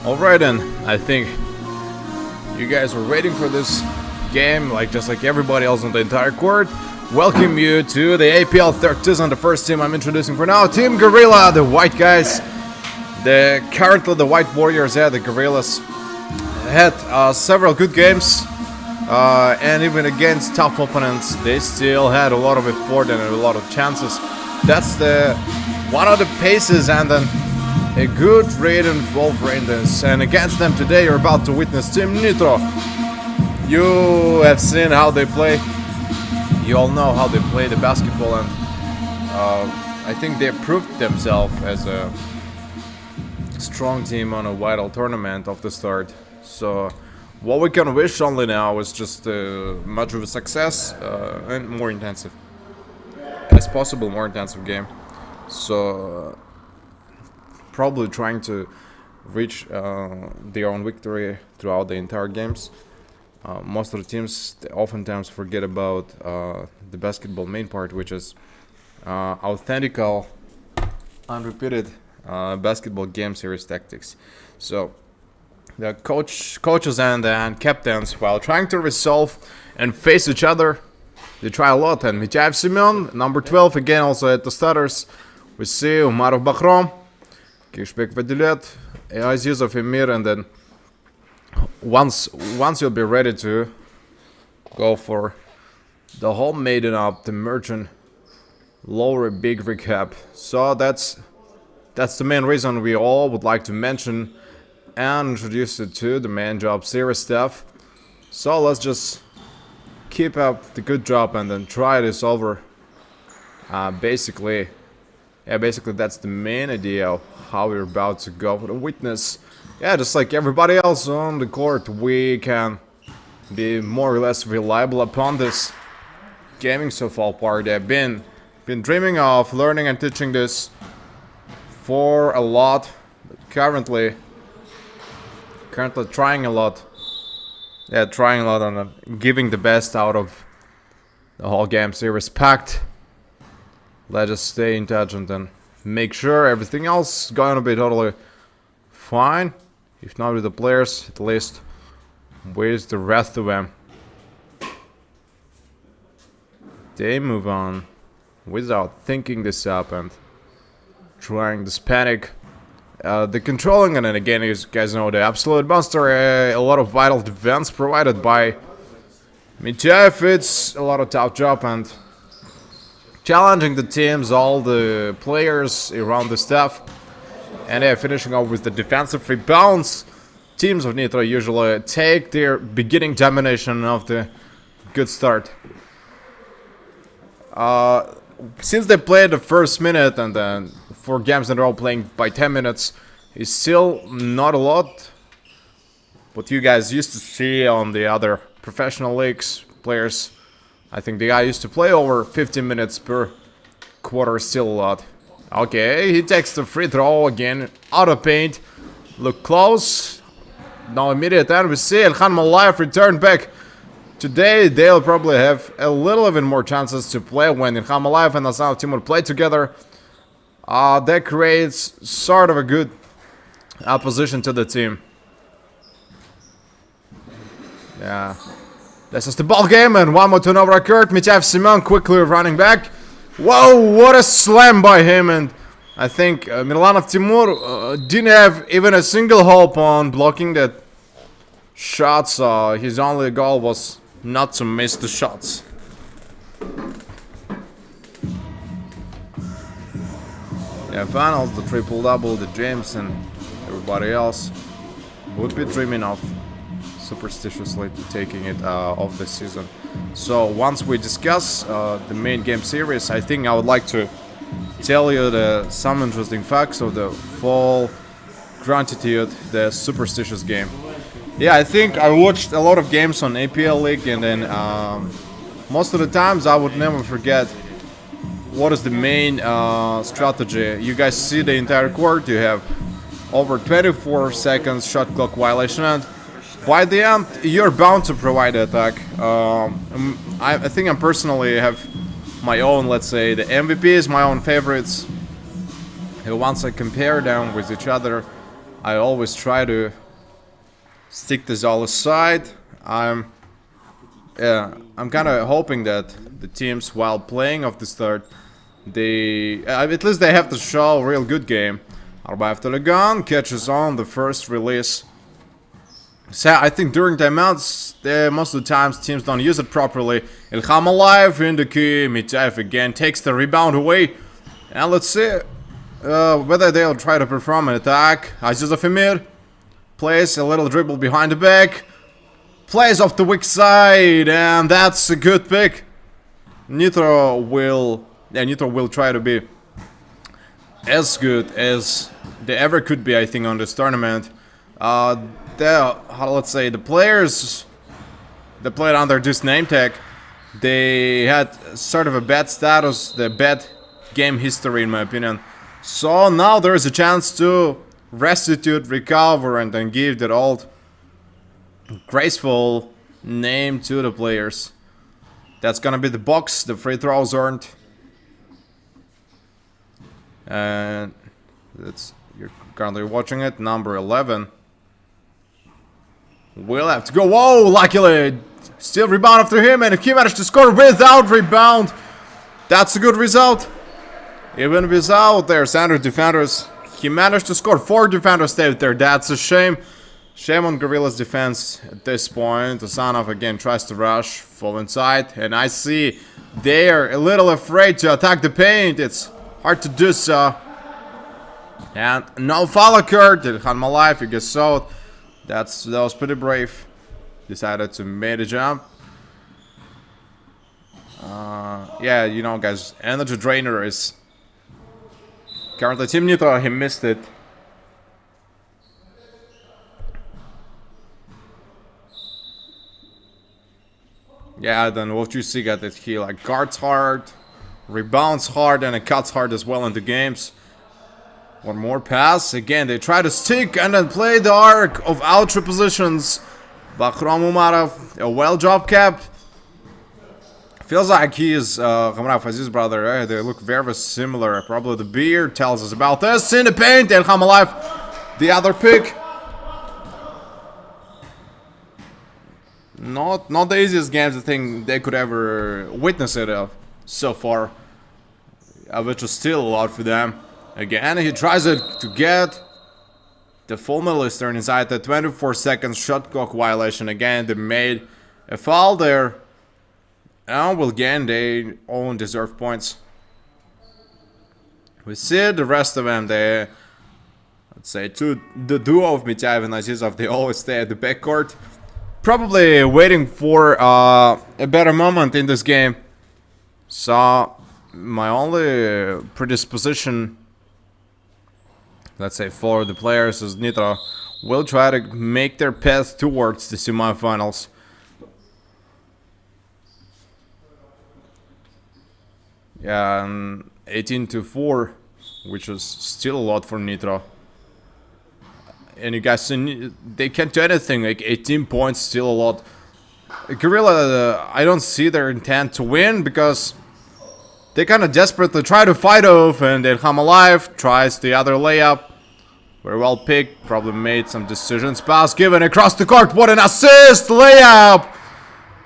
Alright then, I think you guys were waiting for this game, just like everybody else on the entire court. Welcome you to the APL third season. The first team I'm introducing for now, Team Gorilla, the white guys. Currently the white warriors, the Gorillas, had several good games. And even against tough opponents, they still had a lot of effort and a lot of chances. That's one of the paces, and then a good read and involved in this. And against them today, you're about to witness Team Nitro. You have seen how they play. You all know how they play the basketball, and I think they proved themselves as a strong team on a vital tournament of the start. So what we can wish only now is just much of a success and more intensive as possible, more intensive game. So probably trying to reach their own victory throughout the entire games. Most of the teams oftentimes forget about the basketball main part, which is authentical, unrepeated basketball game series tactics. So the coaches and captains, while trying to resolve and face each other, they try a lot. And Mityaev Semyon, number 12, again also at the starters. We see Umarov Bakhrom, Kishbek Vadilet, Azizov Emir, and then once you'll be ready to go for the whole maiden up, the merchant lower big recap. So that's the main reason we all would like to mention and introduce it to the main job series stuff. So let's just keep up the good job and then try this over. Basically that's the main idea of how we're about to go for the witness. Just like everybody else on the court, we can be more or less reliable upon this gaming so far part. I've been dreaming of learning and teaching this for a lot, but currently trying a lot. Trying a lot on giving the best out of the whole game series packed. Let's just stay in touch and then make sure everything else is going to be totally fine. If not with the players, at least with the rest of them. They move on without thinking this up and trying this panic. The controlling, and then again, you guys know the absolute monster. A lot of vital defense provided by Mityaev. It's a lot of tough job and challenging the teams, all the players around the staff. And finishing off with the defensive rebounds. Teams of Nitro usually take their beginning domination of the good start. Since they played the first minute and then 4 games in a row playing by 10 minutes, is still not a lot. What you guys used to see on the other professional leagues, players, I think the guy used to play over 15 minutes per quarter, still a lot. Okay, he takes the free throw again, out of paint, look close, now immediate end, we see Elkhan Malayev return back. Today they'll probably have a little even more chances to play when Ilham Malayev and Hasan Timur play together. That creates sort of a good opposition to the team. This is the ball game, and one more turnover occurred. Mityaev Semyon quickly running back. Whoa, what a slam by him, and I think Milanov Timur didn't have even a single hope on blocking that shot, so his only goal was not to miss the shots. Finals, the triple-double, the James and everybody else would be dreaming of superstitiously taking it off this season. So once we discuss the main game series, I think I would like to tell you some interesting facts of the full gratitude, the superstitious game. I think I watched a lot of games on APL League, and then most of the times I would never forget what is the main strategy. You guys see the entire court, you have over 24 seconds shot clock violation, and by the end you're bound to provide the attack. I think I personally have my own, let's say, the MVPs, my own favorites. Once I compare them with each other, I always try to stick this all aside. I'm kind of hoping that the teams, while playing off the start, they at least they have to show a real good game. Arba after the gun catches on the first release. So I think during timeouts, most of the times teams don't use it properly. Ilham alive in the key. Mityaev again takes the rebound away. And let's see whether they'll try to perform an attack. Aziz Efemir plays a little dribble behind the back. Plays off the weak side. And that's a good pick. Nitro will try to be as good as they ever could be, I think, on this tournament. Let's say the players that played under this name tag, they had sort of a bad status, the bad game history in my opinion. So now there is a chance to restitute, recover, and then give that old graceful name to the players. That's gonna be the box, the free throws earned. And you're currently watching it, number 11. We'll have to go. Whoa, luckily, still rebound after him, and he managed to score without rebound. That's a good result. Even without their center defenders, he managed to score. 4 defenders stayed there. That's a shame. Shame on Gorilla's defense at this point. Osanov again tries to rush, fall inside, and I see they're a little afraid to attack the paint. It's hard to do so. And no foul occurred. Ilhan Malayev, he gets sold. That was pretty brave. Decided to make a jump. Yeah, you know, guys, energy drainer is currently Team Nitro. He missed it. Yeah, then what you see that he like guards hard, rebounds hard, and it cuts hard as well in the games. One more pass. Again, they try to stick and then play the arc of outer positions. Bakhram Umarov, a well job cap. Feels like he is Khamraf Aziz's brother. They look very similar. Probably the beard tells us about this. In the paint, Ilham alive. The other pick. Not the easiest games I think they could ever witness it so far. Which is still a lot for them. Again, he tries to get the full medalist turn inside the 24 seconds shot clock violation. Again, they made a foul there. And well, again, they own deserved points. We see the rest of them. They, let's say, the duo of Mityaev and Azizov, they always stay at the backcourt. Probably waiting for a better moment in this game. So, my only predisposition, let's say, for the players is Nitro will try to make their path towards the semifinals. Yeah, and 18-4, which is still a lot for Nitro. And you guys see, they can't do anything, like 18 points, still a lot. Gorilla, I don't see their intent to win because they kind of desperately try to fight off, and Ilham alive tries the other layup. Very well picked, probably made some decisions. Pass given across the court, what an assist! Layup!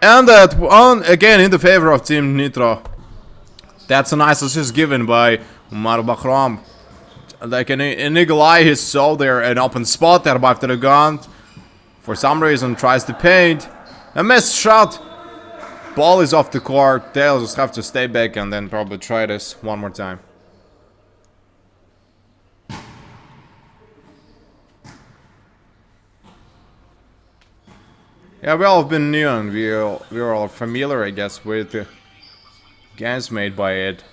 And that one again in the favor of Team Nitro. That's a nice assist given by Umar Bakhram. Like an eagle eye, he saw there an open spot there after the gun. For some reason, tries to paint. A missed shot. Ball is off the court. They'll just have to stay back and then probably try this one more time. Yeah, we all have been new and we're all familiar, I guess, with the games made by it.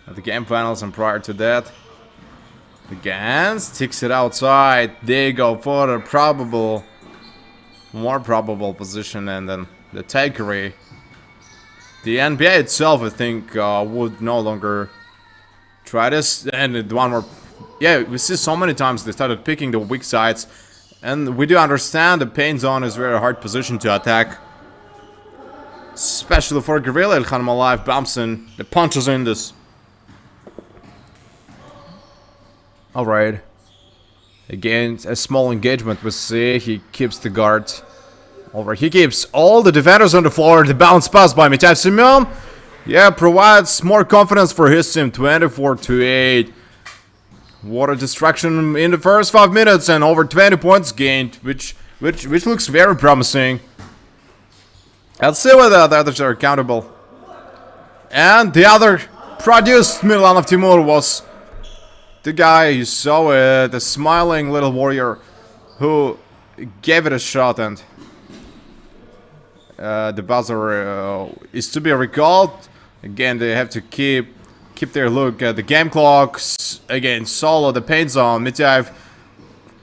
At the game finals and prior to that. Again, sticks it outside. They go for the more probable position, and then the takeaway. The NBA itself, I think, would no longer try this. And one more, yeah, we see so many times they started picking the weak sides, and we do understand the paint zone is a very hard position to attack, especially for Gorilla. Ilhan Malayev bumps in, the punches in this. Alright. Again, a small engagement. We see he keeps the guard over. He keeps all the defenders on the floor. The bounce pass by Mityaev Semyon. Yeah, provides more confidence for his team. 24-8. What a distraction in the first 5 minutes and over 20 points gained, which looks very promising. Let's see whether the others are accountable. And the other produced Milanov Timur was the guy you saw it, the smiling little warrior who gave it a shot, and the buzzer is to be recalled. Again, they have to keep their look at the game clocks. Again, solo the paint zone. Mityaev,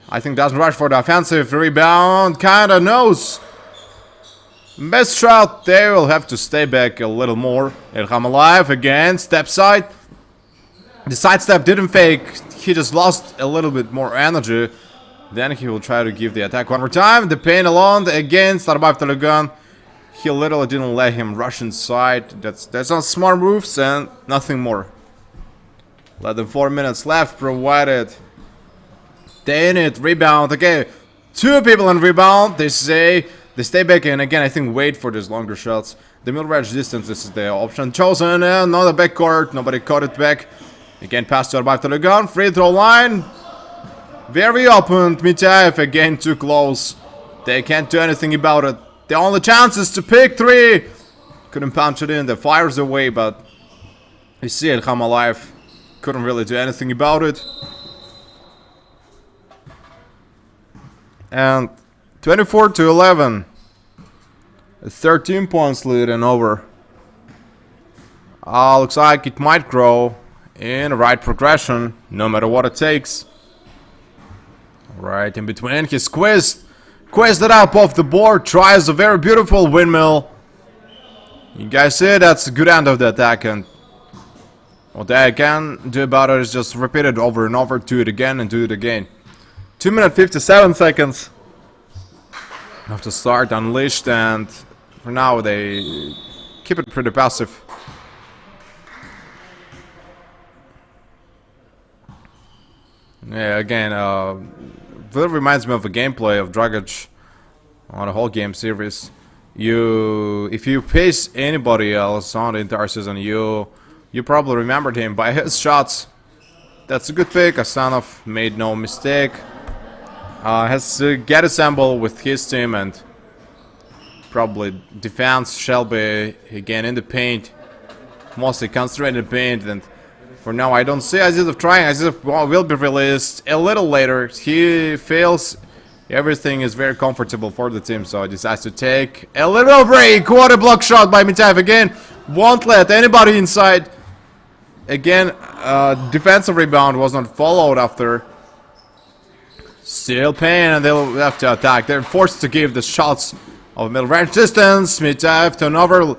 I think, doesn't rush for the offensive rebound. Kinda knows. Best shot. They will have to stay back a little more. Ilham alive again. Step side. The sidestep didn't fake. He just lost a little bit more energy. Then he will try to give the attack one more time. The paint alone again. Starbayev Telegun. He literally didn't let him rush inside. That's not smart moves and nothing more. Less than 4 minutes left. Provided they need rebound. Okay, 2 people on rebound. They say they stay back, and again I think wait for these longer shots. The mid-range distance, this is the option chosen, and not a backcourt. Nobody caught it back. Again, pass to Arbaev Telegun. Free throw line. Very open. Mityaev again too close. They can't do anything about it. The only chance is to pick 3. Couldn't punch it in. The fires away, but you see it, Ilham alive. Couldn't really do anything about it. And 24-11. A 13 points lead and over. Looks like it might grow in the right progression, no matter what it takes. Right in between, he squeezed it up off the board, tries a very beautiful windmill. You guys see, that's a good end of the attack, and what they can do about it is just repeat it over and over, do it again and do it again. 2 minutes 57 seconds after start, unleashed, and for now they keep it pretty passive. Yeah, again, that reminds me of the gameplay of Dragic on the whole game series. If you pace anybody else on the entire season, you probably remembered him by his shots. That's a good pick. Asanov made no mistake. Has to get assembled with his team, and probably defense Shelby again in the paint, mostly concentrated in the paint. And for now, I don't see Azizov trying. Azizov will be released a little later. He feels everything is very comfortable for the team, so he decides to take a little break. What a block shot by Mityaev again. Won't let anybody inside. Again, defensive rebound was not followed after. Still pain, and they'll have to attack. They're forced to give the shots of middle range distance. Mityaev turnover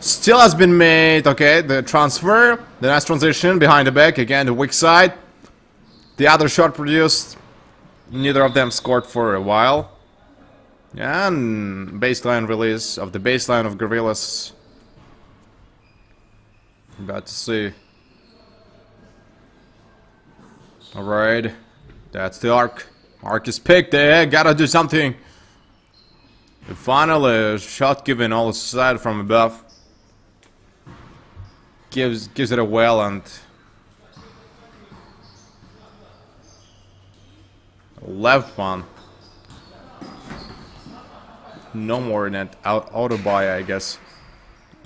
still has been made. Okay, the transfer, the nice transition behind the back. Again, the weak side. The other shot produced. Neither of them scored for a while. And baseline release of the baseline of Gorillas. About to see. Alright, that's the arc. Arc is picked. They gotta do something. Finally, a shot given all side from above. Gives it a well, and left one. No more net auto buy, I guess.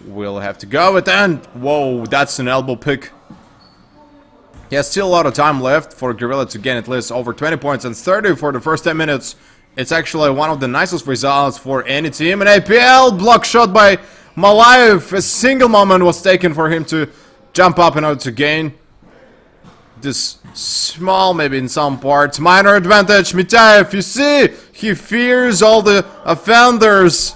We'll have to go with and whoa, that's an elbow pick. Yeah, still a lot of time left for Gorilla to gain at least over 20 points and 30 for the first 10 minutes. It's actually one of the nicest results for any team in APL. Block shot by Malayev. A single moment was taken for him to jump up in order to gain this small, maybe in some parts, minor advantage. Mityaev, you see, he fears all the offenders.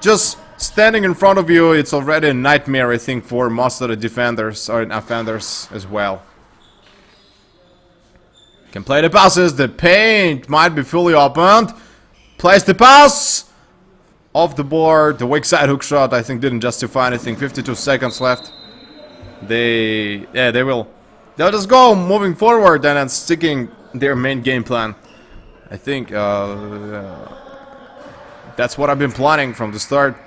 Just standing in front of you, it's already a nightmare, I think, for most of the defenders or offenders as well. Can play the passes. The paint might be fully opened. Plays the pass off the board. The weak side hook shot, I think, didn't justify anything. 52 seconds left. They they'll just go moving forward and then sticking their main game plan. I think that's what I've been planning from the start.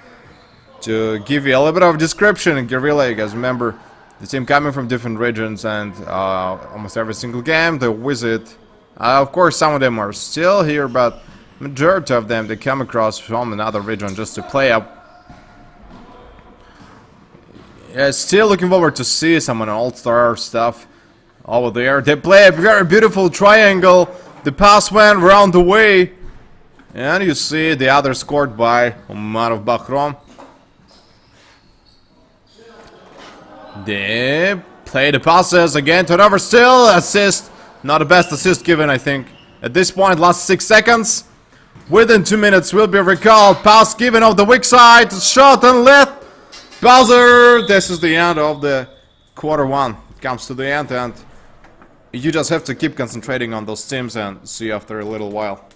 To give you a little bit of description in Guerrilla, you guys remember the team coming from different regions, and almost every single game they visit. Of course, some of them are still here, but majority of them they come across from another region just to play up. Yeah, still looking forward to see some of the all-star stuff over there. They play a very beautiful triangle. The pass went round the way, and you see the other scored by Omar of Bahram. They play the passes again to another still assist. Not the best assist given, I think. At this point, last 6 seconds. Within 2 minutes will be recalled. Pass given off the weak side. Shot and lit. Bowser. This is the end of the quarter one. It comes to the end, and you just have to keep concentrating on those teams and see after a little while.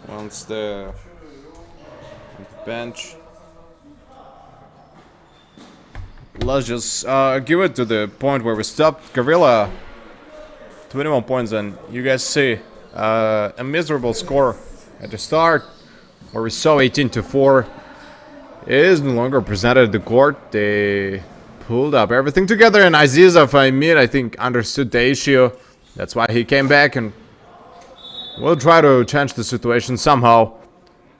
Once the bench, let's just give it to the point where we stopped. Guerrilla 21 points, and you guys see a miserable score at the start where we saw 18-4 is no longer presented at the court. They pulled up everything together, and Aziza Faimir, I think, understood the issue. That's why he came back, and we'll try to change the situation somehow.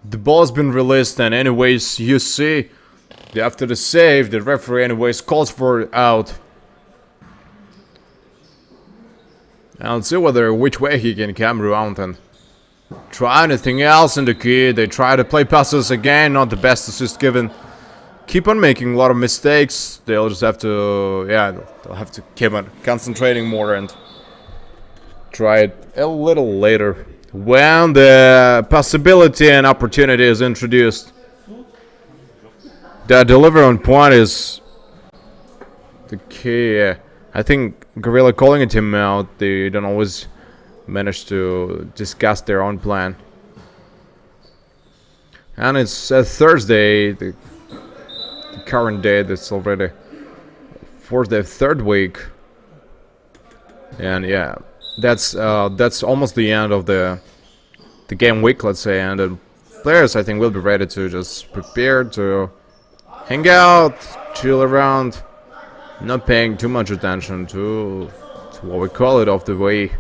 The ball's been released, and anyways, you see, after the save, the referee anyways calls for it out. And let's see which way he can come around and try anything else in the key. They try to play passes again, not the best assist given. Keep on making a lot of mistakes. They'll just have to, yeah, they'll have to keep on concentrating more and try it a little later when the possibility and opportunity is introduced. The delivery on point is the key. I think Guerrilla calling a team out, they don't always manage to discuss their own plan. And it's a Thursday, the current day, that's already for the third week. And yeah, that's almost the end of the game week, let's say, and the players, I think, will be ready to just prepare to hang out, chill around, not paying too much attention to what we call it off the way.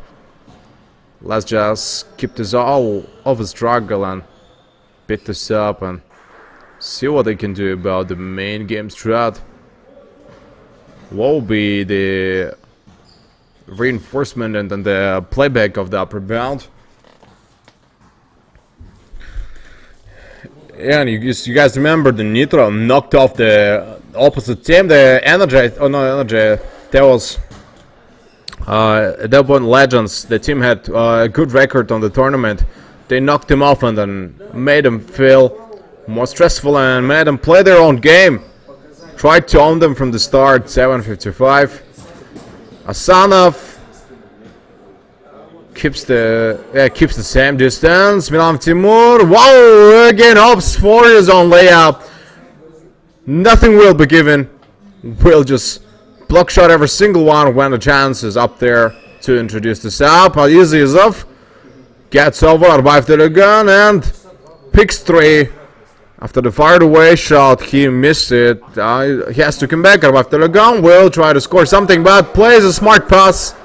Let's just keep this all of a struggle and pick this up and see what they can do about the main game strat. What will be the reinforcement and then the playback of the upper bound? Yeah, and you guys remember the Nitro knocked off the opposite team, the Energy. Oh no, Energy. That was at that point Legends. The team had a good record on the tournament. They knocked him off and then made him feel more stressful and made them play their own game. Tried to own them from the start. 7:55. Asanov keeps the same distance. Milan Timur, wow, again hopes for his own layup. Nothing will be given. We'll just block shot every single one when the chance is up there to introduce this up. Easy is off. Gets over, arrived at the gun and picks 3. After the fired away shot, he missed it. He has to come back, arrived at the gun. Will try to score something, but plays a smart pass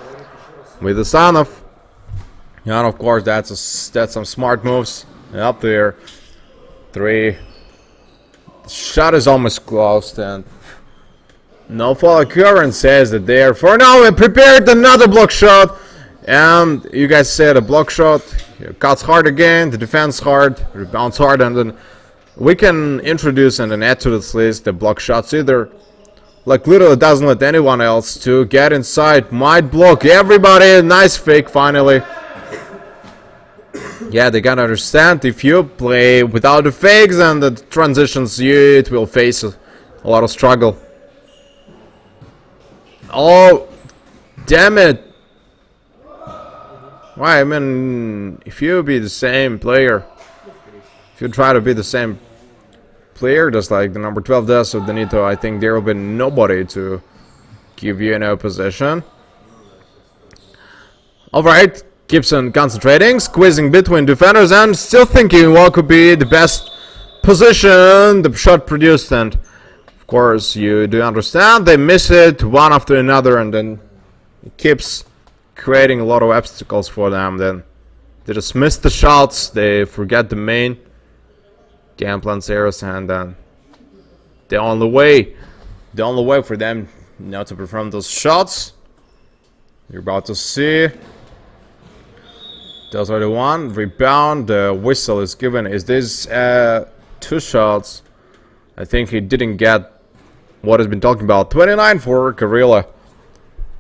with Asanov. And of course, that's some smart moves up there. 3. The shot is almost closed, and no foul occurrence says that there. For now, we prepared another block shot, and you guys said a block shot. Cuts hard again, the defense hard, rebounds hard, and then we can introduce and then add to this list the block shots either. Like literally doesn't let anyone else to get inside. Might block everybody. Nice fake finally. Yeah, they gotta understand if you play without the fakes and the transitions, it will face a lot of struggle. Oh, damn it! Why? I mean, if you be the same player, if you try to be the same player, just like the number 12 does with the Nitro, I think there will be nobody to give you any opposition. Alright, keeps on concentrating, squeezing between defenders and still thinking what could be the best position the shot produced, and of course you do understand they miss it one after another and then it keeps creating a lot of obstacles for them. Then they just miss the shots, they forget the main game plan series, and then the only way for them now to perform those shots you're about to see. Those are the one. Rebound, the whistle is given. Is this 2 shots? I think he didn't get what has been talking about. 29 for Gorilla.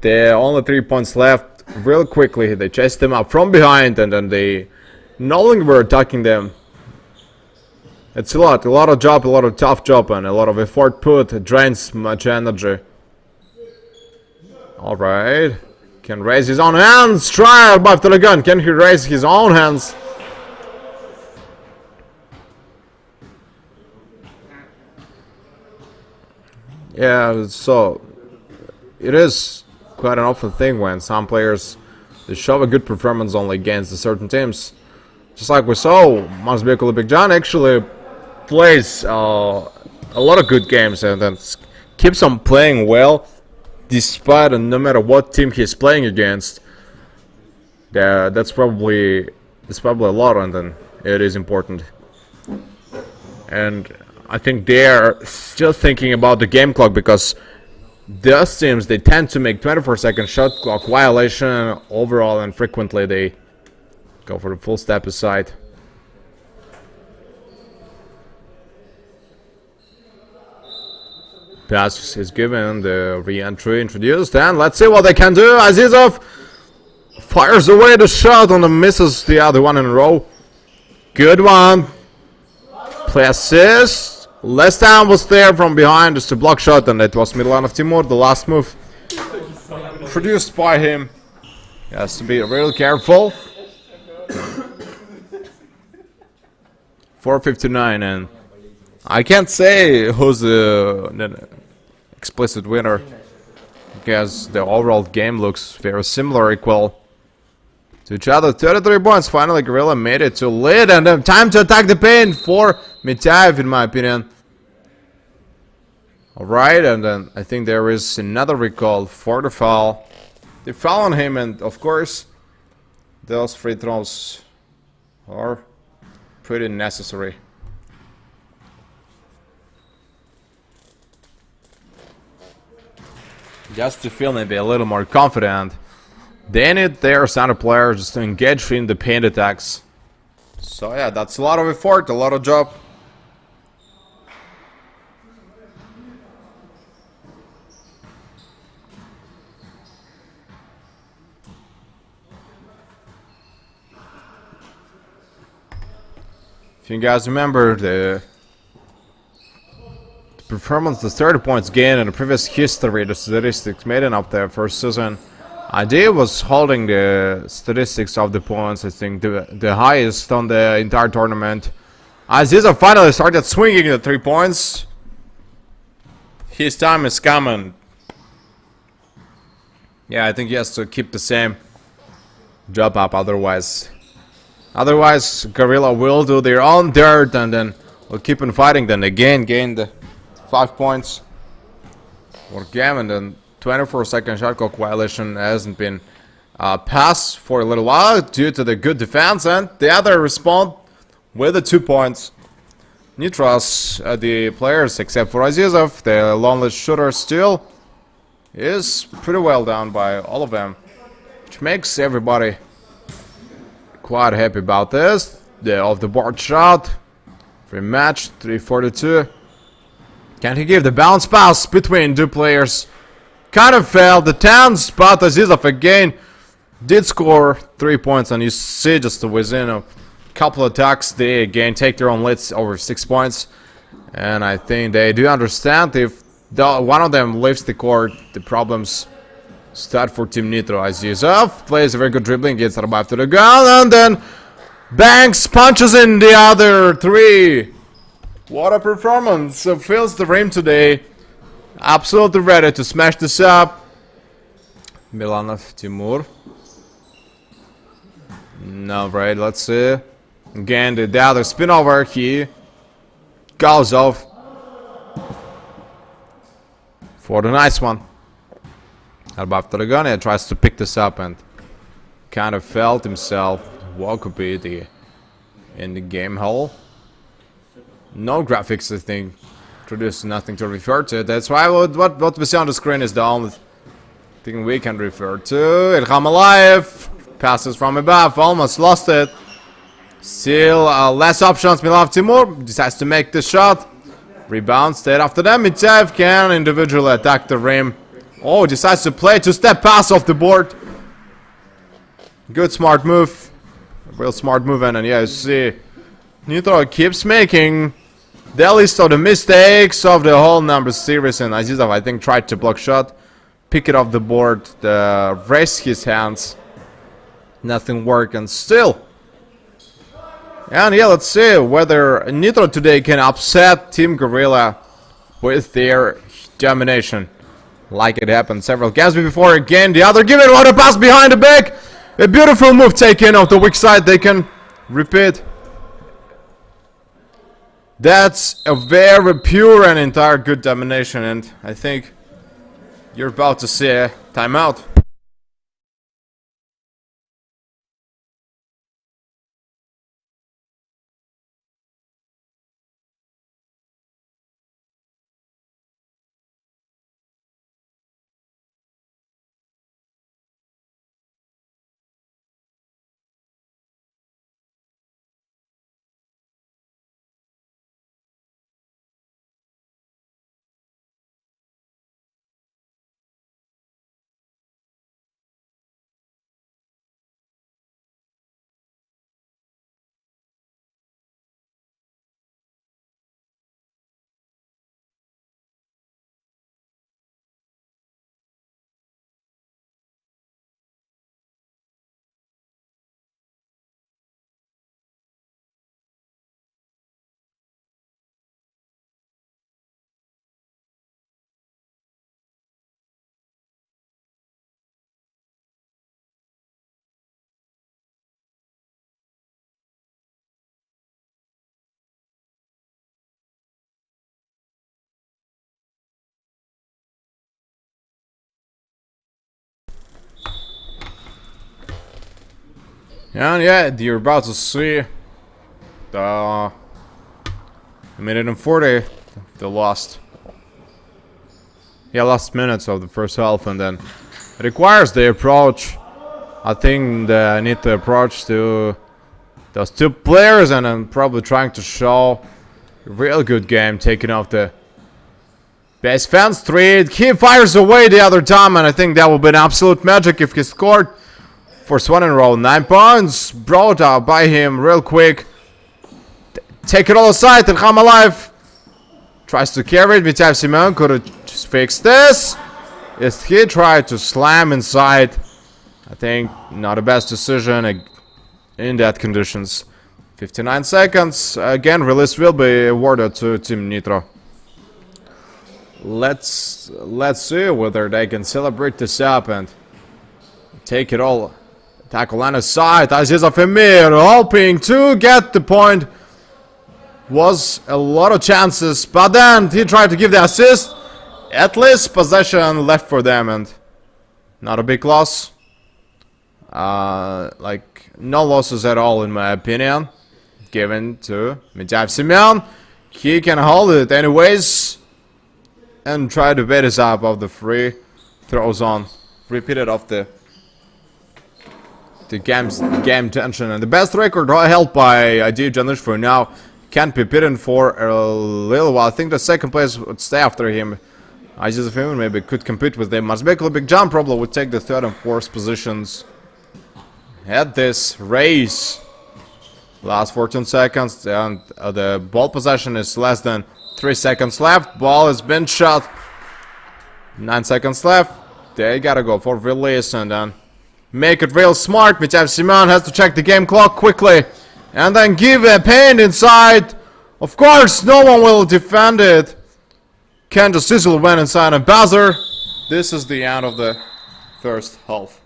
There are only 3 points left. Real quickly, they chased them up from behind and then they no longer were attacking them. It's a lot of job, a lot of tough job and a lot of effort put. It drains much energy. Alright. Can raise his own hands. Try above the gun. Can he raise his own hands? Yeah, so it is quite an often thing when some players they show a good performance only against the certain teams. Just like we saw, Mazbekul Big John actually plays a lot of good games and then keeps on playing well despite and no matter what team he's playing against. That's probably a lot, and then it is important. And I think they are still thinking about the game clock, because those teams they tend to make 24-second shot clock violation overall, and frequently they go for the full step aside. Pass is given, the re-entry introduced, and let's see what they can do. Azizov fires away the shot and misses the other one in a row. Good one. Play assist. Last time was there from behind, just a block shot, and it was Milan Timur, the last move produced by him. He has to be real careful. 4:59, and I can't say who's the explicit winner, because the overall game looks very similar, equal to each other. 33 points. Finally, Gorilla made it to lead, and time to attack the paint for Mitaev, in my opinion. Alright, and then I think there is another recall for the foul. They foul on him, and of course, those free throws are pretty necessary. Just to feel maybe a little more confident, they need their center players just to engage in the paint attacks. So yeah, that's a lot of effort, a lot of job. If you guys remember the performance, the 30 points gained in the previous history, the statistics made in up there first season, idea was holding the statistics of the points, I think the highest on the entire tournament. Aziza finally started swinging the 3 points. His time is coming. Yeah, I think he has to keep the same job up, otherwise Gorilla will do their own dirt and then will keep on fighting. Then again gain the 5 points for game, and then 24-second shot clock violation hasn't been passed for a little while due to the good defense, and the other respond with the 2 points. Nitro's the players except for Azizov, the lonely shooter, still is pretty well down by all of them, which makes everybody quite happy about this. The off the board shot, free match, 342. Can he give the bounce pass between two players? Kind of failed the tense, but Azizov again did score 3 points, and you see just within a couple of attacks they again take their own leads over 6 points. And I think they do understand if one of them leaves the court, the problems start for Team Nitro. Azizov plays a very good dribbling, gets revived to the ground, and then banks, punches in the other 3. What a performance! Fills the rim today. Absolutely ready to smash this up. Milanov, Timur. No, right, let's see. Again, the other spin over. He goes off for the nice one. Above to the gun, he tries to pick this up and kind of felt himself what could be in the game hole. No graphics, I think. Introduced nothing to refer to. That's why what we see on the screen is the only thing we can refer to. Ilham alive. Passes from above. Almost lost it. Still less options. Milov Timur decides to make the shot. Rebound. Stayed after them. Mitsev can individually attack the rim. Oh, decides to play two-step pass off the board. Good smart move. Real smart move. And yeah, you see Nitro keeps making the list of the mistakes of the whole number series, and Azizov, I think, tried to block shot, pick it off the board, raise his hands, nothing worked, and still. And yeah, let's see whether Nitro today can upset Team Gorilla with their domination, like it happened several games before. Again, the other give it, what a pass behind the back, a beautiful move taken off the weak side. They can repeat. That's a very pure and entire good domination, and I think you're about to see a timeout. And yeah, you're about to see the minute and 40, the last minutes of the first half, and then it requires the approach. I think they need to approach to those two players, and I'm probably trying to show a real good game, taking off the base fence 3. He fires away the other time, and I think that would be an absolute magic if he scored. First one in a row, 9 points brought out by him real quick. Take it all aside, and come alive. Tries to carry it. Vitav Simeon could have just fixed this. Yes, he tried to slam inside. I think not the best decision in that conditions. 59 seconds. Again, release will be awarded to Team Nitro. Let's see whether they can celebrate this up and take it all. Tackle on his side. Aziza Femir hoping to get the point. Was a lot of chances, but then he tried to give the assist. At least possession left for them, and not a big loss. Like no losses at all in my opinion. Given to Vitav Simeon. He can hold it anyways. And try to beat us up of the free throws on. Repeated of the game tension. And the best record held by Adi Janish for now can't be beaten for a little while. I think the second place would stay after him. Izizafim maybe could compete with them. Mazbekul Big Jump probably would take the third and fourth positions. Had this race. Last 14 seconds, and the ball possession is less than 3 seconds left. Ball has been shot. 9 seconds left. They gotta go for release and then make it real smart. Vitav Simeon has to check the game clock quickly and then give a paint inside. Of course, no one will defend it. Kenta Sizzle went inside a buzzer. This is the end of the first half.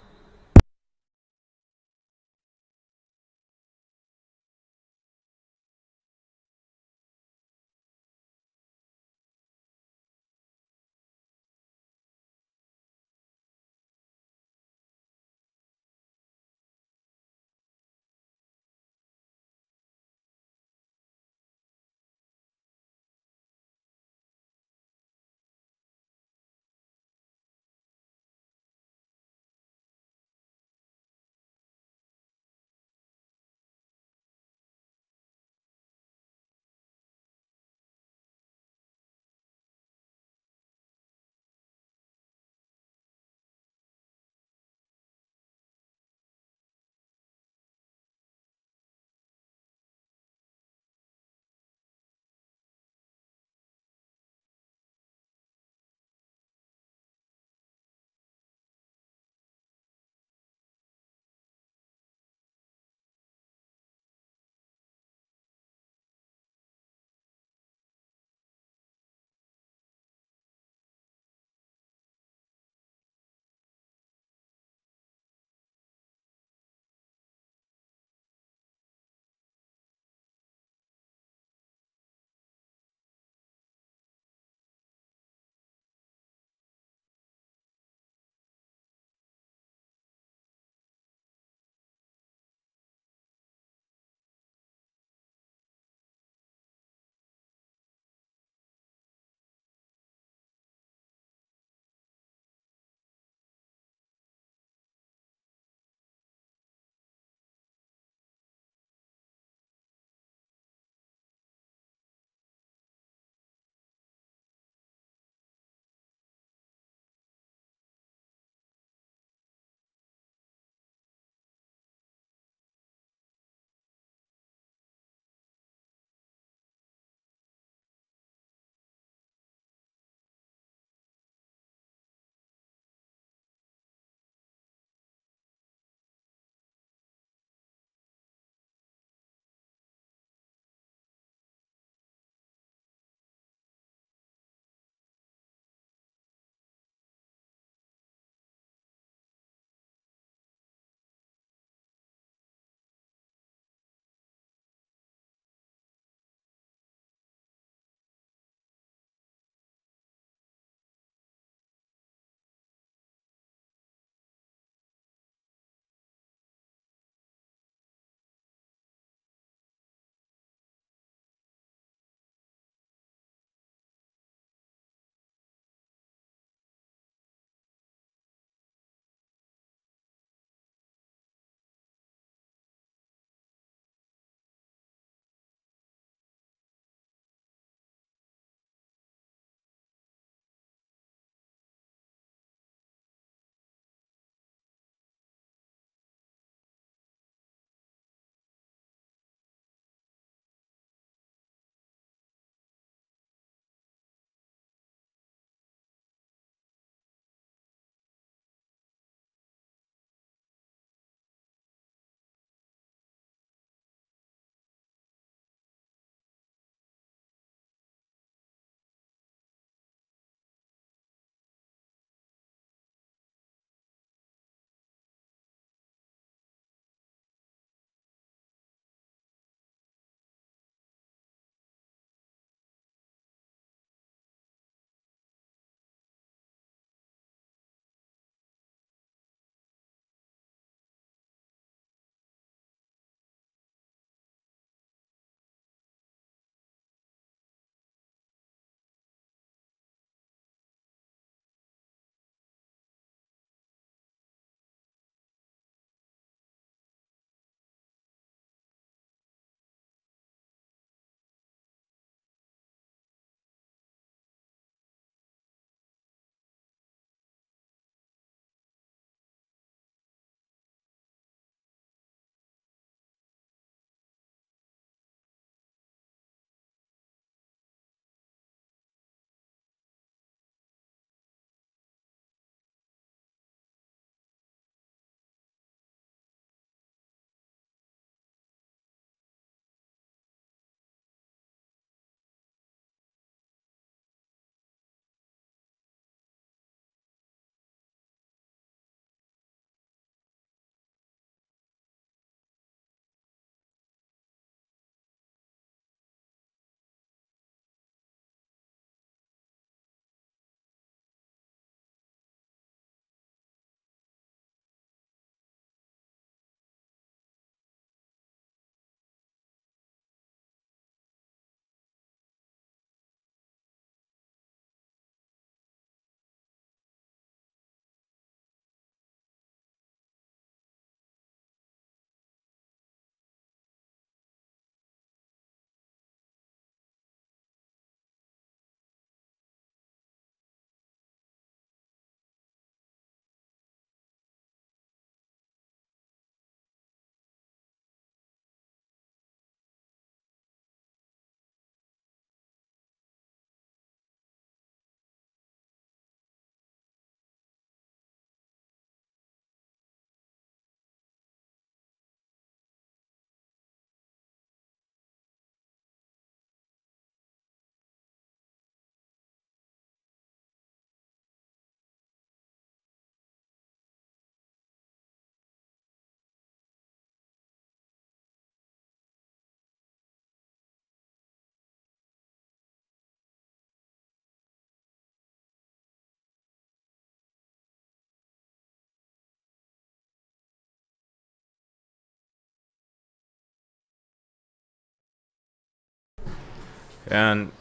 And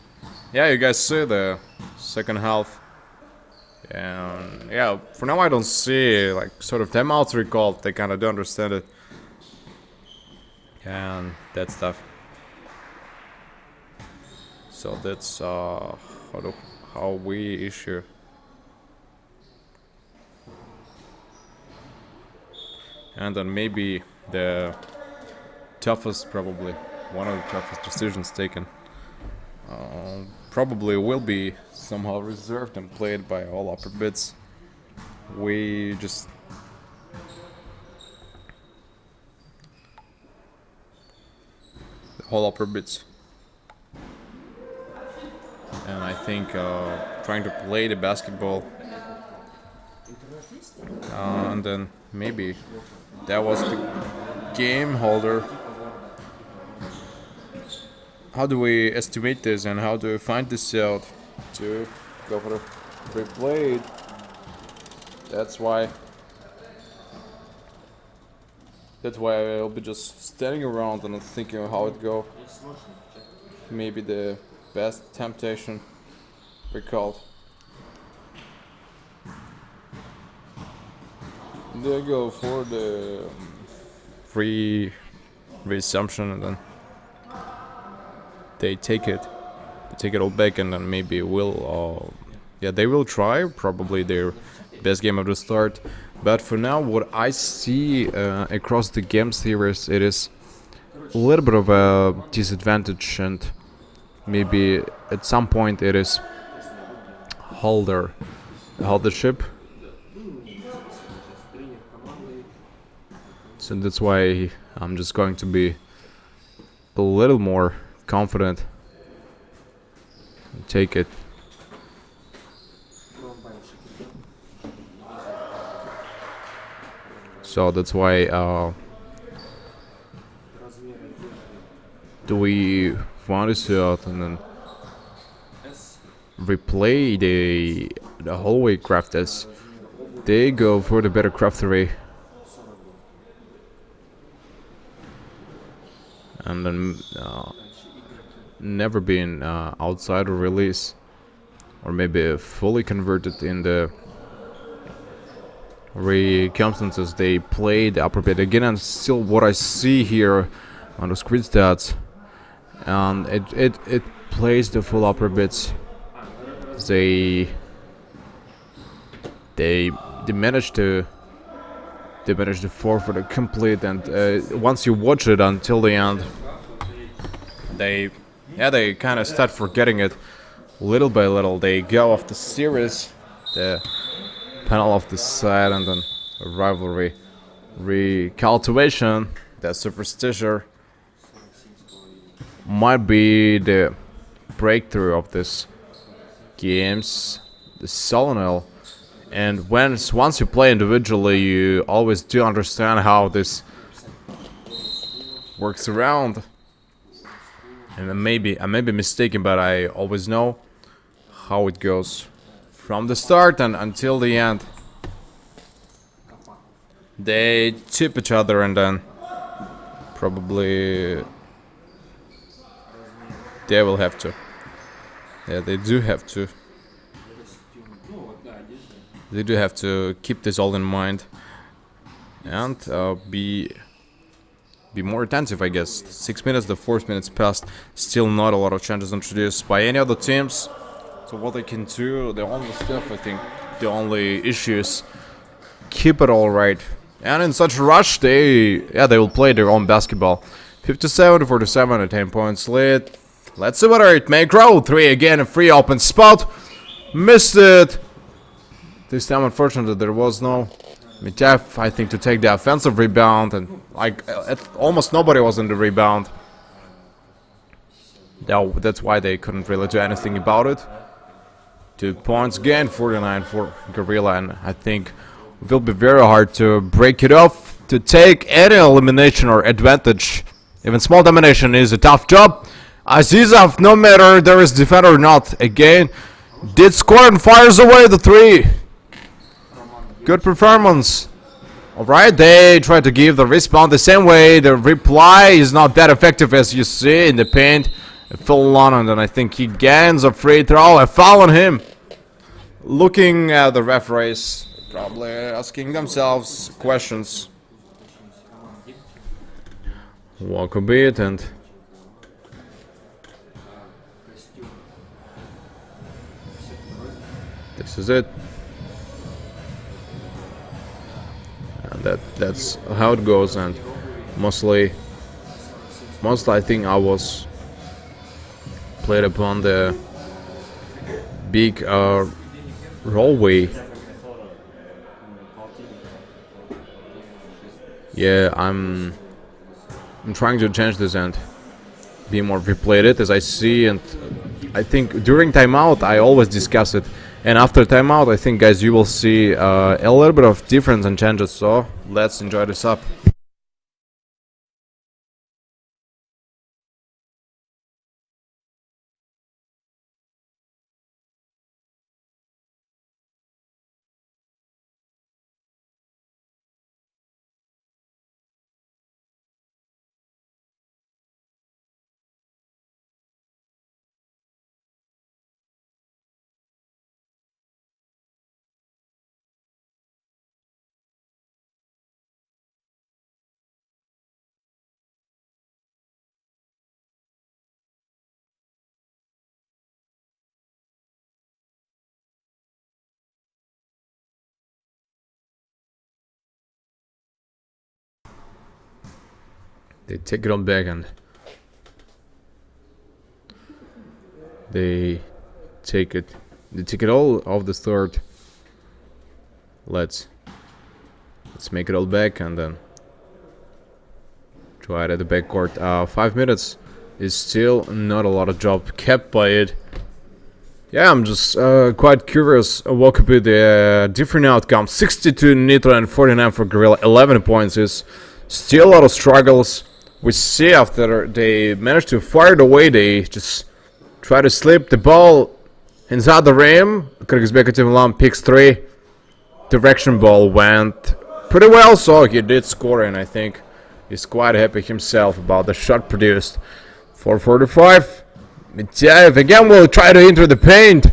yeah, you guys see the second half. And yeah, for now I don't see like sort of timeouts recalled. They kind of don't understand it. And that stuff. So that's how we issue. And then maybe the toughest, probably one of the toughest decisions taken, probably will be somehow reserved and played by all upper bits. We just the whole upper bits. And I think trying to play the basketball, and then maybe that was the game holder. How do we estimate this and how do we find this out to go for the replay? That's why I'll be just standing around and thinking of how it go. Maybe the best temptation recalled. They go for the free resumption and then they take it all back, and then maybe will they will try probably their best game of the start. But for now, what I see across the game series, it is a little bit of a disadvantage, and maybe at some point it is holdership. So that's why I'm just going to be a little more confident and take it. So that's why do we want to see out and then replay the hallway crafters? They go for the better craftery. And then never been outside or release, or maybe fully converted in the circumstances they played the upper bit again. And still what I see here on the screen stats, and it plays the full upper bits. They managed to forfeit it complete, and once you watch it until the end, they kind of start forgetting it little by little. They go off the series, the panel off the side, and then a rivalry recultivation. That superstition might be the breakthrough of this games, the solenoid. And once you play individually, you always do understand how this works around. And I may be mistaken, but I always know how it goes from the start and until the end. They tip each other, and then probably they will have to. Yeah, they do have to. They do have to keep this all in mind and be more attentive, I guess. 6 minutes, the 4 minutes passed. Still not a lot of changes introduced by any other teams. So what they can do, the only stuff, I think, the only issues, keep it all right. And in such a rush, they will play their own basketball. 57-47, a 10 points lead. Let's see whether it may grow. 3 again, a free open spot. Missed it. This time, unfortunately, there was no Mitef, I think, to take the offensive rebound, and like almost nobody was in the rebound. That's why they couldn't really do anything about it. 2 points again, 49 for Gorilla, and I think it will be very hard to break it off, to take any elimination or advantage. Even small domination is a tough job. Azizov, no matter there is defender or not, again, did score and fires away the 3. Good performance. Alright, they try to give the respawn the same way. The reply is not that effective as you see in the paint. It fell on, and then I think he gains a free throw. A foul on him. Looking at the referees, probably asking themselves questions. Walk a bit, and this is it. And that's how it goes. And mostly I think I was played upon the big rollway. Yeah, I'm trying to change this and be more replayed as I see, and I think during timeout I always discuss it, and after timeout I think, guys, you will see a little bit of difference and changes. So let's enjoy this up. They take it on back and they take it all off the start. Let's make it all back and then try it at the backcourt. 5 minutes is still not a lot of job kept by it. Yeah, I'm just quite curious what could be the different outcome. 62 Nitro and 49 for Gorilla. 11 points is still a lot of struggles. We see after they managed to fire it away, they just try to slip the ball inside the rim. Milan picks 3. Direction ball went pretty well, so he did score, and I think he's quite happy himself about the shot produced. 4:45. Mityaev again will try to enter the paint.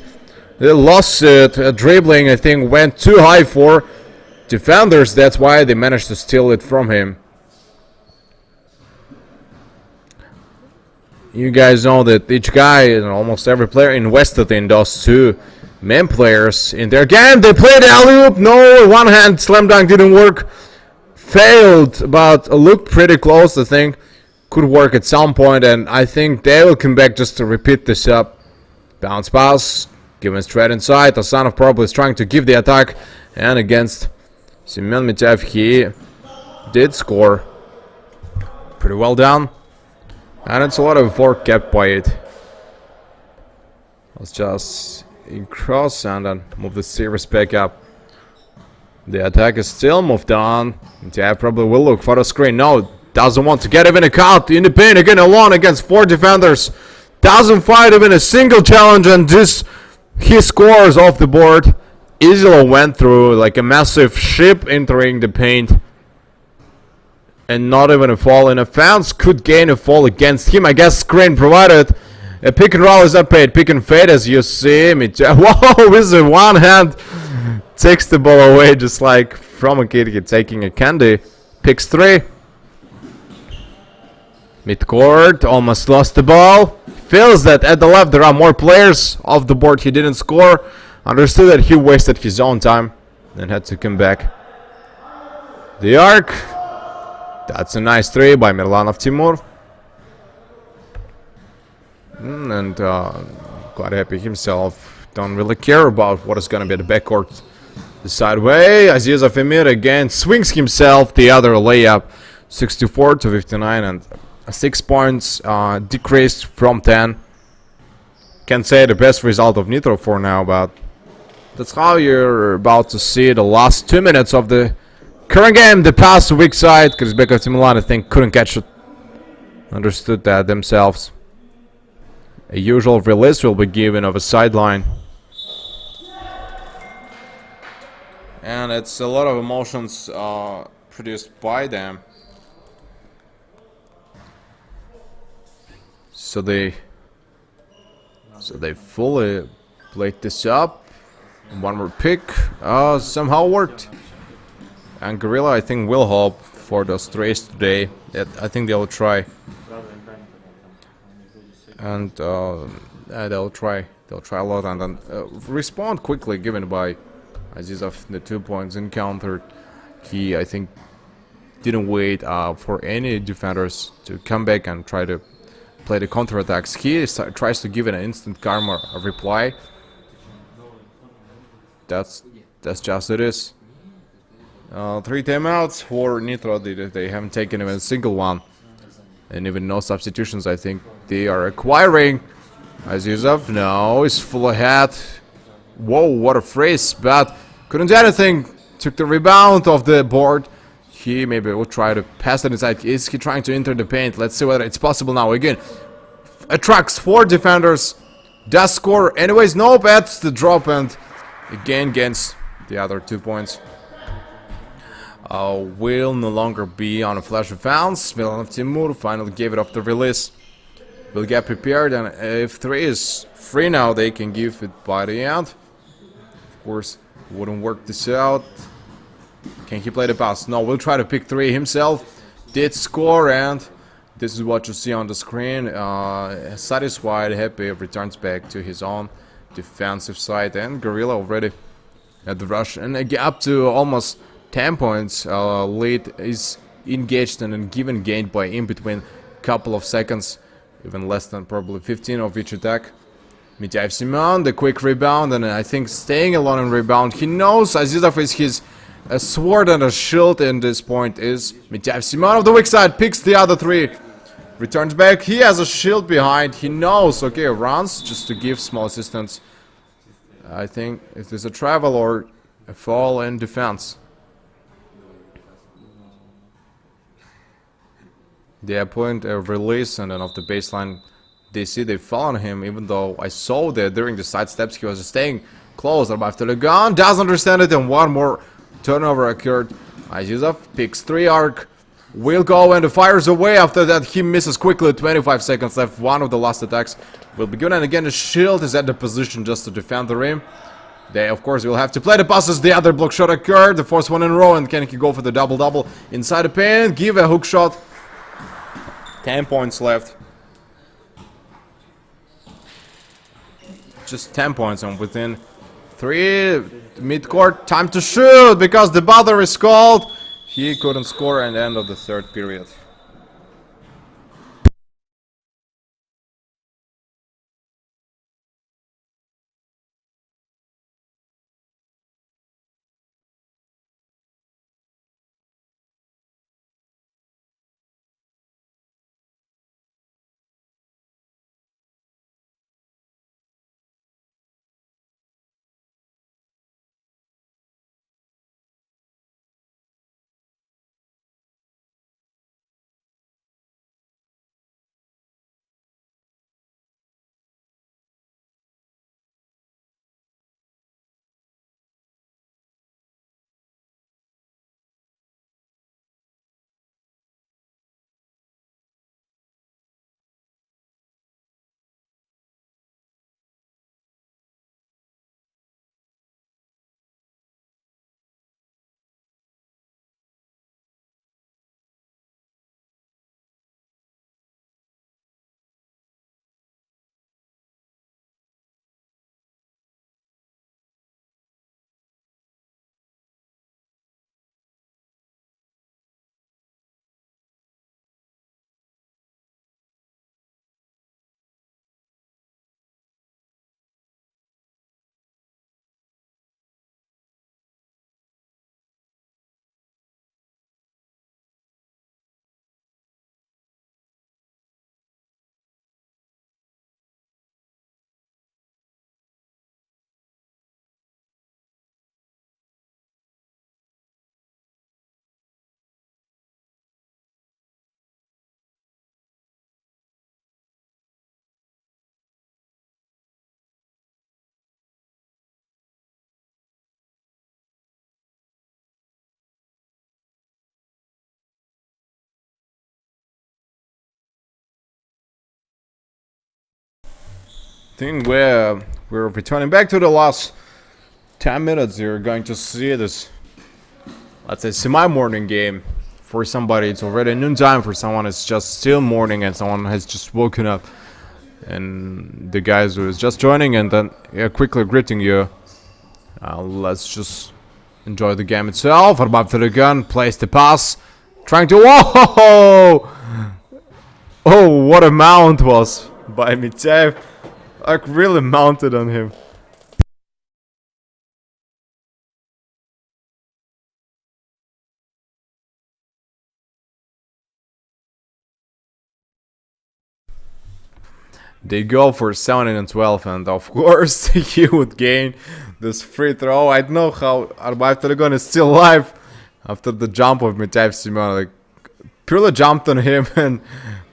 They lost it. Dribbling, I think, went too high for defenders. That's why they managed to steal it from him. You guys know that each guy and almost every player invested in those two main players in their game. They played alley-oop. No, one hand slam dunk didn't work. Failed, but looked pretty close. I think could work at some point, and I think they will come back just to repeat this up. Bounce pass, given straight inside. Asanov probably is trying to give the attack, and against Semyon Mityaev, he did score. Pretty well done. And it's a lot of work kept by it. Let's just cross and then move the series back up. The attack is still moved on. Mityaev probably will look for the screen. No, doesn't want to get even a count in the paint again alone against 4 defenders. Doesn't fight even a single challenge, and this he scores off the board. Izilo went through like a massive ship entering the paint. And not even a fall, and a fans could gain a fall against him. I guess screen provided. A pick and roll is not paid. Pick and fade, as you see. Whoa, with the one hand takes the ball away just like from a kid taking a candy. Picks 3. Midcourt almost lost the ball. Feels that at the left there are more players off the board. He didn't score. Understood that he wasted his own time and had to come back. The arc. That's a nice 3 by Mirlanov Timur. And quite happy himself. Don't really care about what is going to be at the backcourt. The sideway. Azizov Emir again swings himself. The other layup. 64-59, and 6 points decreased from 10. Can't say the best result of Nitro for now, but that's how you're about to see the last 2 minutes of the current game. The pass weak side, because Milan, I think, couldn't catch it. Understood that themselves. A usual release will be given of a sideline. And it's a lot of emotions produced by them. So they So they fully played this up. One more pick. Somehow worked. And Gorilla, I think, will hope for those threes today. I think they'll try. And they'll try a lot and then respond quickly, given by Azizov the 2 points encountered. He, I think, didn't wait for any defenders to come back and try to play the counterattacks. He tries to give it an instant karma reply. That's just it is. 3 timeouts for Nitro. They haven't taken even a single one. And even no substitutions, I think they are acquiring. Azizov, no, he's full ahead. Whoa, what a phrase, but couldn't do anything. Took the rebound off the board. He maybe will try to pass it inside. Is he trying to enter the paint? Let's see whether it's possible now. Again, attracts 4 defenders. Does score. Anyways, no, that's the drop and again gets the other 2 points. Will no longer be on a flash of bounce. Milanov Timur finally gave it off the release. Will get prepared, and if 3 is free now, they can give it by the end. Of course, wouldn't work this out. Can he play the pass? No, will try to pick 3 himself. Did score, and this is what you see on the screen. Satisfied, happy, returns back to his own defensive side, and Gorilla already at the rush, and up to almost 10 points lead is engaged and then given gained by in between couple of seconds, even less than probably 15 of each attack. Mityaev Simon, the quick rebound, and I think staying alone in rebound. He knows Azizov is his sword and a shield in this point is Mityaev Simon of the weak side, picks the other 3, returns back. He has a shield behind. He knows, okay, runs just to give small assistance. I think it is a travel or a fall in defense. The point release and then off the baseline, they see they fall on him, even though I saw that during the side steps he was staying close after the gun, does understand it, and one more turnover occurred. Azizov picks 3 arc, will go and fires away. After that he misses quickly, 25 seconds left. One of the last attacks will be good, and again the shield is at the position just to defend the rim. They of course will have to play the passes. The other block shot occurred, the 4th one in a row, and can he go for the double-double inside the paint, give a hook shot. 10 points left. Just 10 points, and within 3 mid-court, time to shoot because the buzzer is called. He couldn't score at the end of the 3rd period. think we're returning back to the last 10 minutes. You're going to see this, let's say, semi-morning game. For somebody it's already noontime, for someone it's just still morning, and someone has just woken up. And the guys who is just joining and then quickly greeting you. Let's just enjoy the game itself. About to the gun, place the pass, trying to, whoa! Oh, what a mount was by Mitsev. Like, really mounted on him. They go for 17 and 12, and of course he would gain this free throw. I don't know how Arbaev Telegon is still alive after the jump of Mitaev Simon. Like, purely jumped on him and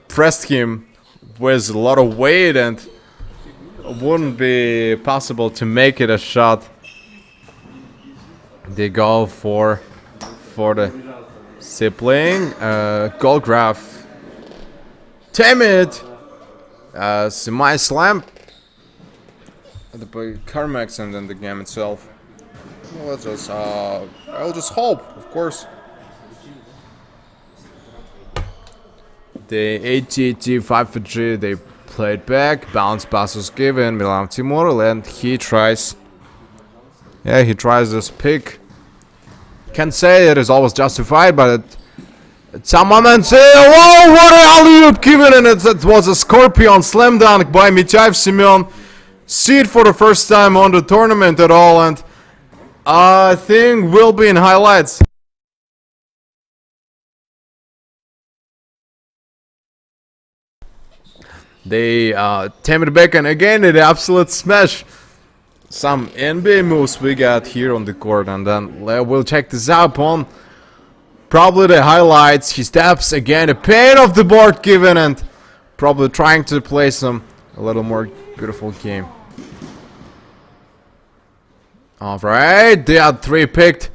pressed him with a lot of weight, and it wouldn't be possible to make it a shot. They go for the sibling, goal graph. Damn it! Semi-slam. The Carmax and then the game itself. Well, let's just, I'll just hope, of course. The ATT 5G, they played back. Bounce pass was given. Milan Timur, and he tries. Yeah, he tries this pick. Can't say it is always justified, but at some moments, whoa, what a alley-oop given, and it was a scorpion slam dunk by Mityaev Simeon. See it for the first time on the tournament at all, and I think will be in highlights. They tame it back, and again the absolute smash. Some NBA moves we got here on the court, and then we'll check this out on probably the highlights. He steps again, a pain of the board given, and probably trying to play some a little more beautiful game. Alright, they had 3 picked.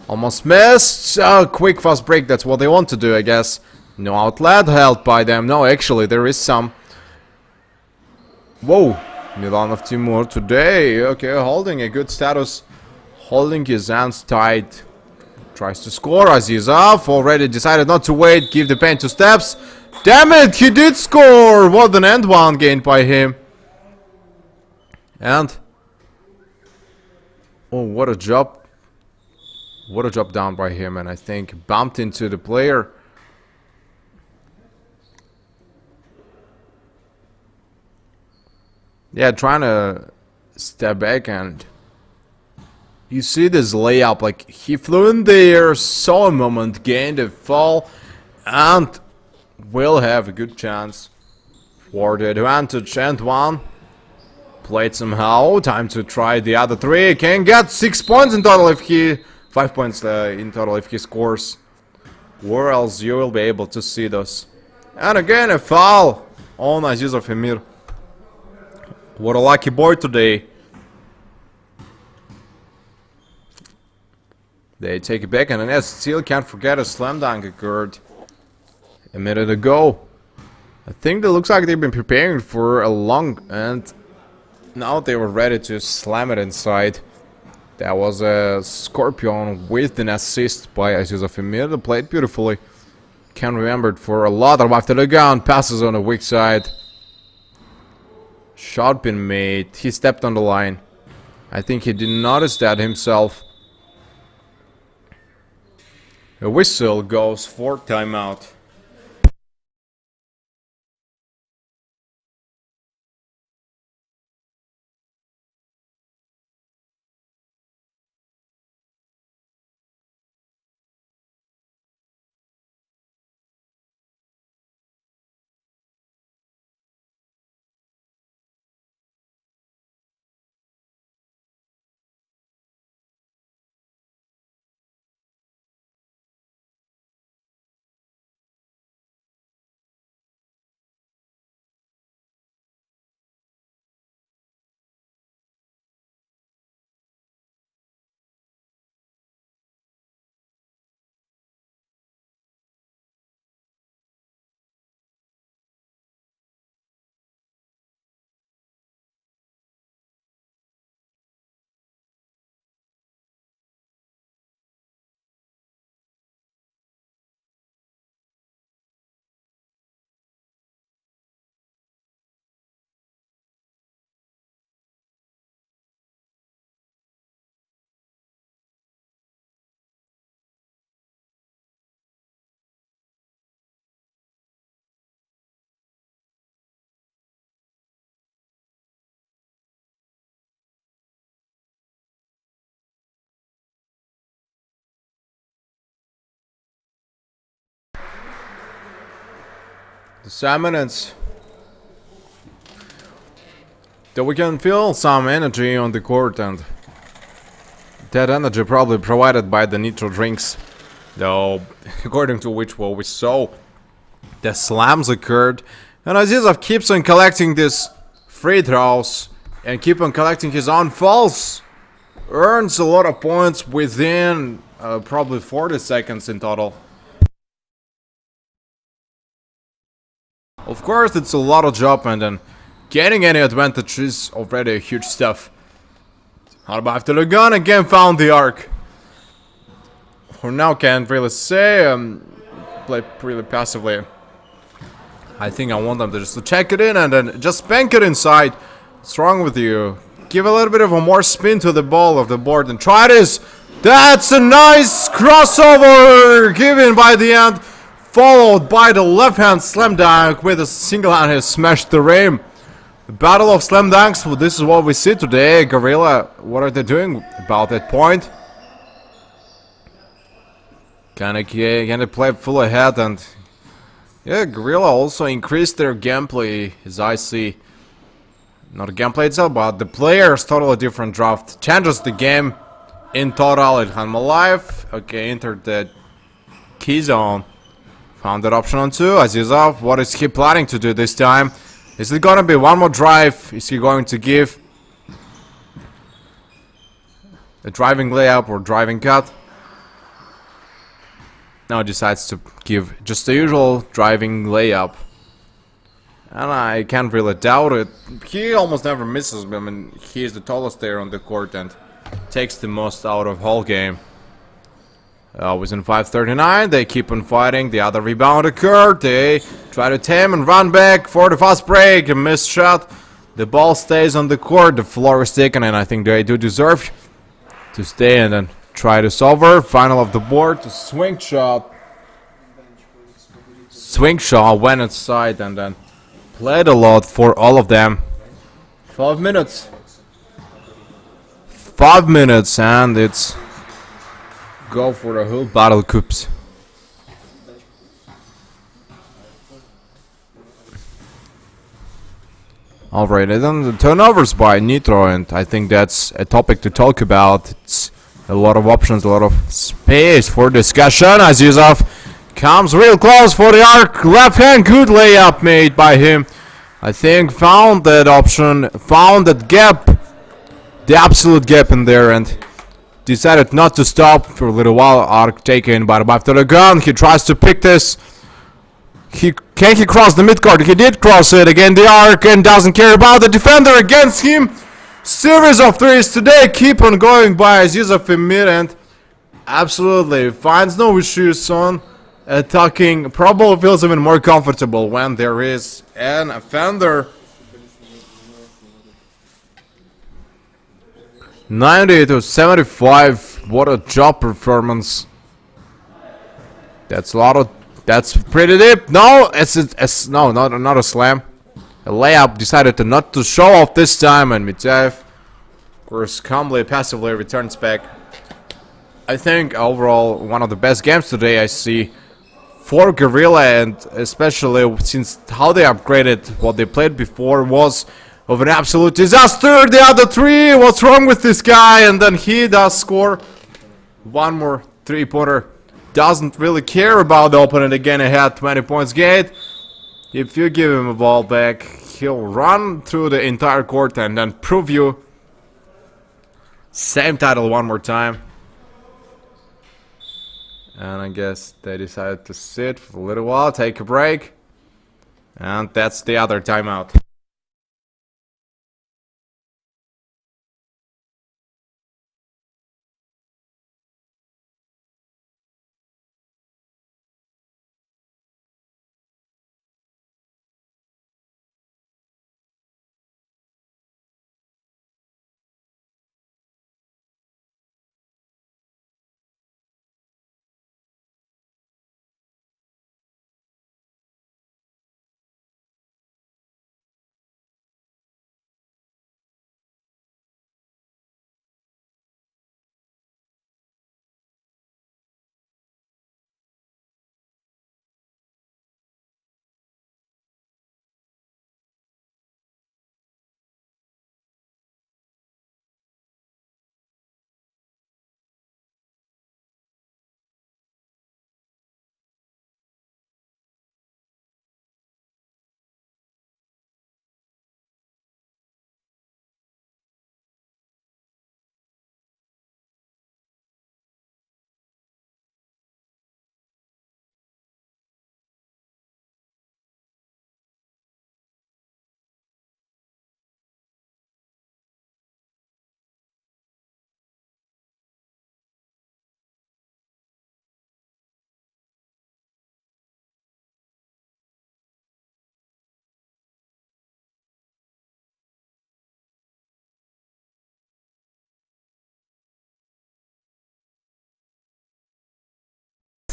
Almost missed. Quick fast break, that's what they want to do, I guess. No outlet held by them. No, actually there is some. Whoa, Milanov Timur today. Okay, holding a good status. Holding his hands tight. Tries to score. Azizov already decided not to wait. Give the paint 2 steps. Damn it, he did score. What an end one gained by him. And oh, what a job. What a job down by him, and I think bumped into the player. Yeah, trying to step back, and you see this layup, like he flew in the air, saw a moment, gained a fall, and will have a good chance for the advantage. And one played somehow. Time to try the other 3. Can get 6 points in total if he 5 points in total if he scores, or else you will be able to see those. And again a foul on Azizov Emir. What a lucky boy today. They take it back, and yes, still can't forget a slam dunk occurred a minute ago. I think it looks like they've been preparing for a long, and now they were ready to slam it inside. That was a scorpion with an assist by Azizov Emir. They played beautifully. Can't remember it for a lot of after the gun. Passes on the weak side. Shot been made. He stepped on the line. I think he didn't notice that himself. A whistle goes for timeout. The 7 minutes. That we can feel some energy on the court, and that energy probably provided by the Nitro drinks. Though, according to which what we saw, the slams occurred, and Azizov keeps on collecting these free throws and keep on collecting his own fouls. Earns a lot of points within probably 40 seconds in total. Of course, it's a lot of job, and then getting any advantage is already a huge stuff. How about after the gun again found the arc? For now, can't really say. Play really passively. I think I want them to just check it in and then just spank it inside. What's wrong with you? Give a little bit of a more spin to the ball of the board and try this. That's a nice crossover given by the end, followed by the left hand slam dunk with a single hand has smashed the rim. The battle of slam dunks. Well, this is what we see today. Gorilla, what are they doing about that point? Can they play full ahead? And yeah, Gorilla also increased their gameplay, as I see. Not the gameplay itself, but the players totally different draft. Changes the game in total. Ilhan Malayev, okay, entered the key zone. Found that option on 2. Azizov, what is he planning to do this time? Is it gonna be one more drive? Is he going to give a driving layup or driving cut? Now decides to give just the usual driving layup. And I can't really doubt it. He almost never misses. I mean, he is the tallest there on the court and takes the most out of whole game. Within 5:39, they keep on fighting. The other rebound occurred. They try to tame and run back for the fast break. A missed shot. The ball stays on the court. The floor is taken, and I think they do deserve to stay and then try this over. Final of the board. The swing shot. Swing shot went inside and then played a lot for all of them. 5 minutes. 5 minutes, and it's go for the whole battle cups. Alright, and then the turnovers by Nitro, and I think that's a topic to talk about. It's a lot of options, a lot of space for discussion. Azizov comes real close for the arc. Left hand, good layup made by him. I think found that option, found that gap, the absolute gap in there, and decided not to stop for a little while. Arc taken by the after the gun. He tries to pick this. Can he cross the midcourt? He did cross it. Again the arc and doesn't care about the defender against him. Series of threes today. Keep on going by Azizov in mid and absolutely finds no issues on attacking. Probably feels even more comfortable when there is an offender. 90 to 75. What a job performance. That's a lot of. That's pretty deep. No, no, not a slam. A layup. Decided to not to show off this time, and Mityayev, of course, calmly, passively returns back. I think overall one of the best games today I see for Gorilla, and especially since how they upgraded what they played before was of an absolute disaster. The other 3, what's wrong with this guy? And then he does score one more 3-pointer. Doesn't really care about the opponent again ahead, 20 points gate. If you give him a ball back, he'll run through the entire court and then prove you. Same title one more time. And I guess they decided to sit for a little while, take a break. And that's the other timeout.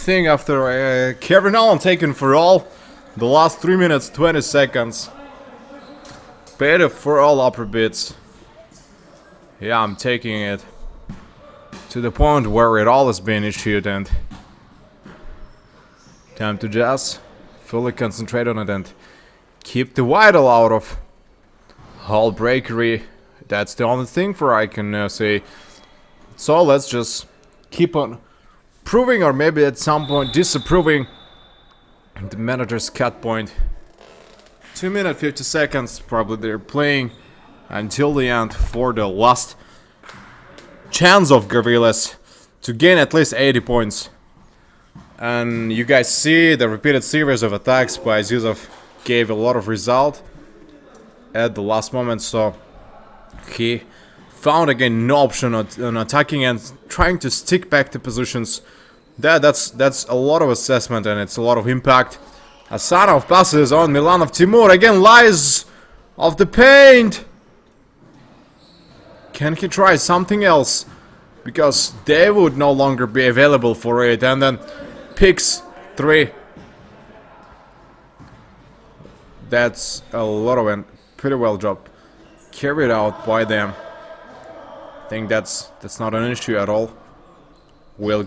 thing after carrying on taken for all. The last 3 minutes 20 seconds. Better for all upper bits. Yeah, I'm taking it to the point where it all has been issued, and time to just fully concentrate on it and keep the vital out of hull breakery. That's the only thing for I can say. So let's just keep on proving, or maybe at some point disapproving, the manager's cut point. 2 minutes 50 seconds probably they're playing until the end for the last chance of Gorillas to gain at least 80 points. And you guys see the repeated series of attacks by Zizov gave a lot of result at the last moment, so he found again no option on attacking and trying to stick back to positions. That's a lot of assessment and it's a lot of impact. Asanov passes on Milanov Timur, again lies of the paint. Can he try something else? Because they would no longer be available for it, and then picks 3. That's a lot of, and pretty well job carried out by them. I think that's not an issue at all. We'll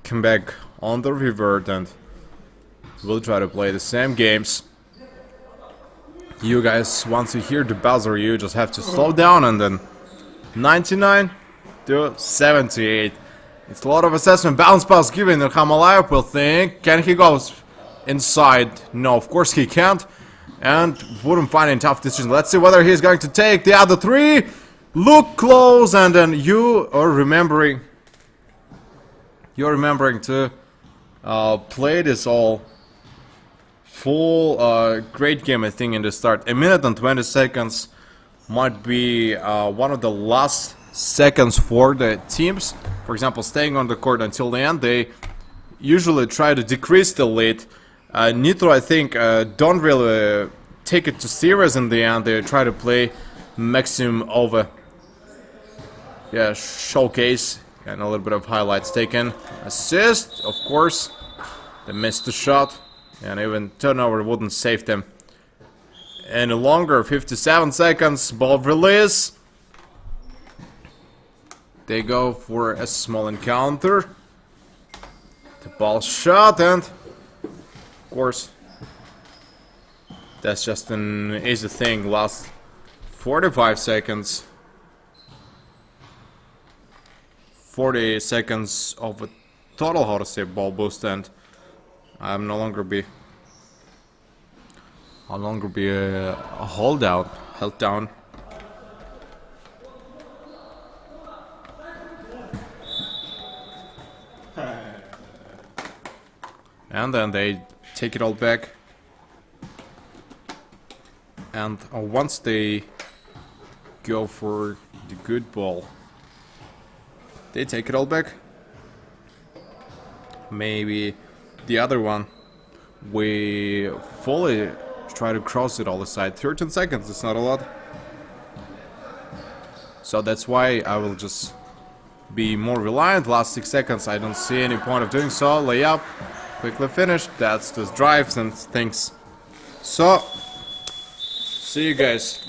come back on the revert and we'll try to play the same games. You guys, once you hear the buzzer, you just have to slow down, and then 99 to 78. It's a lot of assessment. Bounce pass given. Hamalayev will think. Can he go inside? No, of course he can't. And wouldn't find any tough decision. Let's see whether he's going to take the other 3. Look close, and then you are remembering. You're remembering to play this all full. Great game, I think, in the start. 1 minute and 20 seconds might be one of the last seconds for the teams. For example, staying on the court until the end, they usually try to decrease the lead. Nitro, I think, don't really take it too serious in the end. They try to play maximum over, showcase, and a little bit of highlights taken. Assist, of course. They missed the shot, and even turnover wouldn't save them any longer. 57 seconds, ball release. They go for a small encounter. The ball shot, and of course that's just an easy thing. Last 45 seconds. 40 seconds of a total, how to say, ball boost, and I'm no longer be a holdout, held down. And then they take it all back. And once they go for the good ball, they take it all back. Maybe the other one, we fully try to cross it all aside. 13 seconds, it's not a lot. So that's why I will just be more reliant. Last 6 seconds, I don't see any point of doing so. Layup, quickly finished. That's just drives and things. So, see you guys